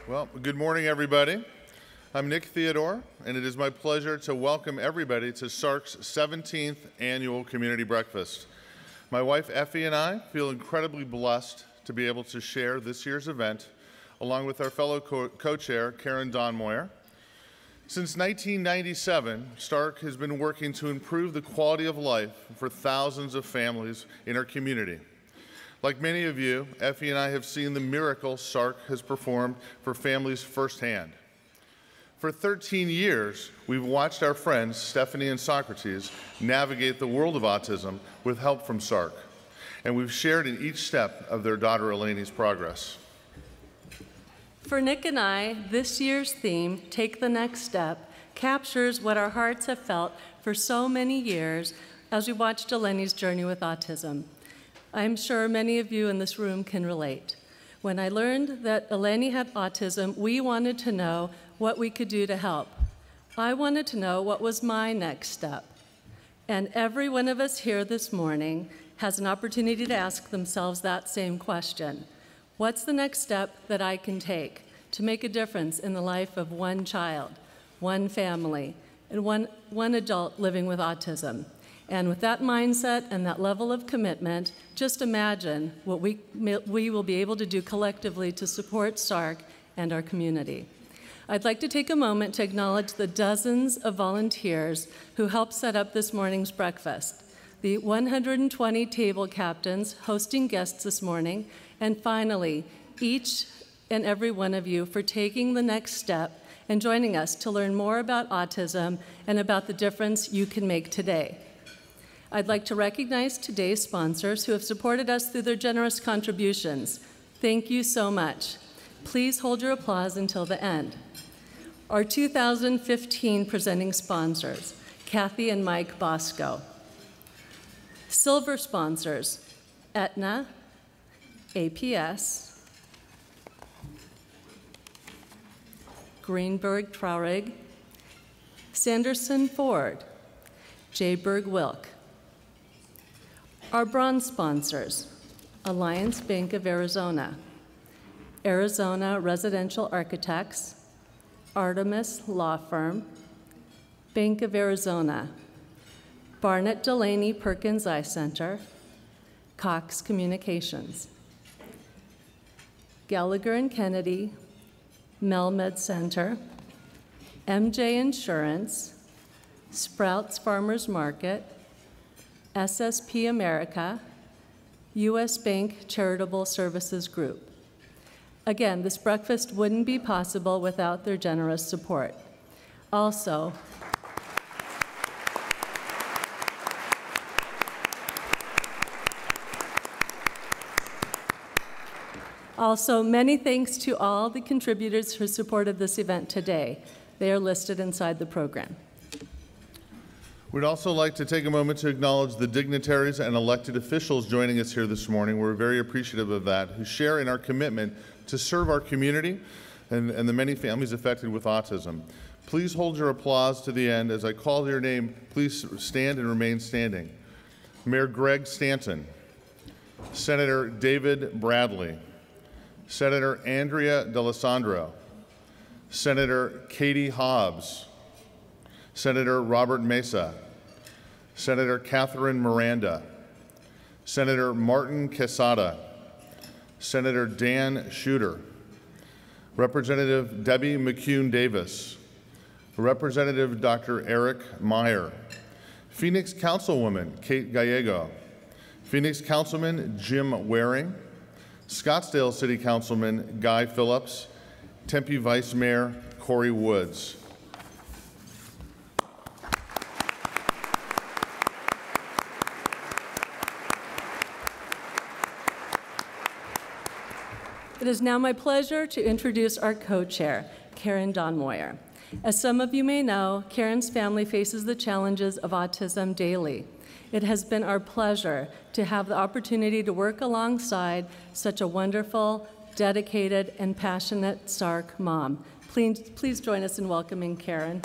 Well, good morning, everybody. I'm Nick Theodore, and it is my pleasure to welcome everybody to SARC's 17th annual community breakfast. My wife, Effie, and I feel incredibly blessed to be able to share this year's event along with our fellow co-chair, Karen Donmoyer. Since 1997, SARC has been working to improve the quality of life for thousands of families in our community. Like many of you, Effie and I have seen the miracle SARC has performed for families firsthand. For 13 years, we've watched our friends, Stephanie and Socrates, navigate the world of autism with help from SARC, and we've shared in each step of their daughter Eleni's progress. For Nick and I, this year's theme, Take the Next Step, captures what our hearts have felt for so many years as we watched Eleni's journey with autism. I'm sure many of you in this room can relate. When I learned that Eleni had autism, we wanted to know what we could do to help. I wanted to know what was my next step. And every one of us here this morning has an opportunity to ask themselves that same question. What's the next step that I can take to make a difference in the life of one child, one family, and one adult living with autism? And with that mindset and that level of commitment, just imagine what we will be able to do collectively to support SARC and our community. I'd like to take a moment to acknowledge the dozens of volunteers who helped set up this morning's breakfast, the 120 table captains hosting guests this morning, and finally, each and every one of you for taking the next step and joining us to learn more about autism and about the difference you can make today. I'd like to recognize today's sponsors who have supported us through their generous contributions. Thank you so much. Please hold your applause until the end. Our 2015 presenting sponsors, Kathy and Mike Bosco. Silver sponsors, Aetna, APS, Greenberg Traurig, Sanderson Ford, J. Berg Wilk. Our bronze sponsors, Alliance Bank of Arizona, Arizona Residential Architects, Artemis Law Firm, Bank of Arizona, Barnett Delaney Perkins Eye Center, Cox Communications, Gallagher and Kennedy, Melmed Center, MJ Insurance, Sprouts Farmers Market, SSP America, U.S. Bank Charitable Services Group. Again, this breakfast wouldn't be possible without their generous support. Also, many thanks to all the contributors who supported this event today. They are listed inside the program. We'd also like to take a moment to acknowledge the dignitaries and elected officials joining us here this morning. We're very appreciative of that, who share in our commitment to serve our community and the many families affected with autism. Please hold your applause to the end. As I call your name, please stand and remain standing. Mayor Greg Stanton, Senator David Bradley, Senator Andrea D'Alessandro, Senator Katie Hobbs, Senator Robert Mesa, Senator Catherine Miranda, Senator Martin Quesada, Senator Dan Shooter, Representative Debbie McCune Davis, Representative Dr. Eric Meyer, Phoenix Councilwoman Kate Gallego, Phoenix Councilman Jim Waring, Scottsdale City Councilman Guy Phillips, Tempe Vice Mayor Corey Woods. It is now my pleasure to introduce our co-chair, Karen Donmoyer. As some of you may know, Karen's family faces the challenges of autism daily. It has been our pleasure to have the opportunity to work alongside such a wonderful, dedicated, and passionate SARC mom. Please join us in welcoming Karen.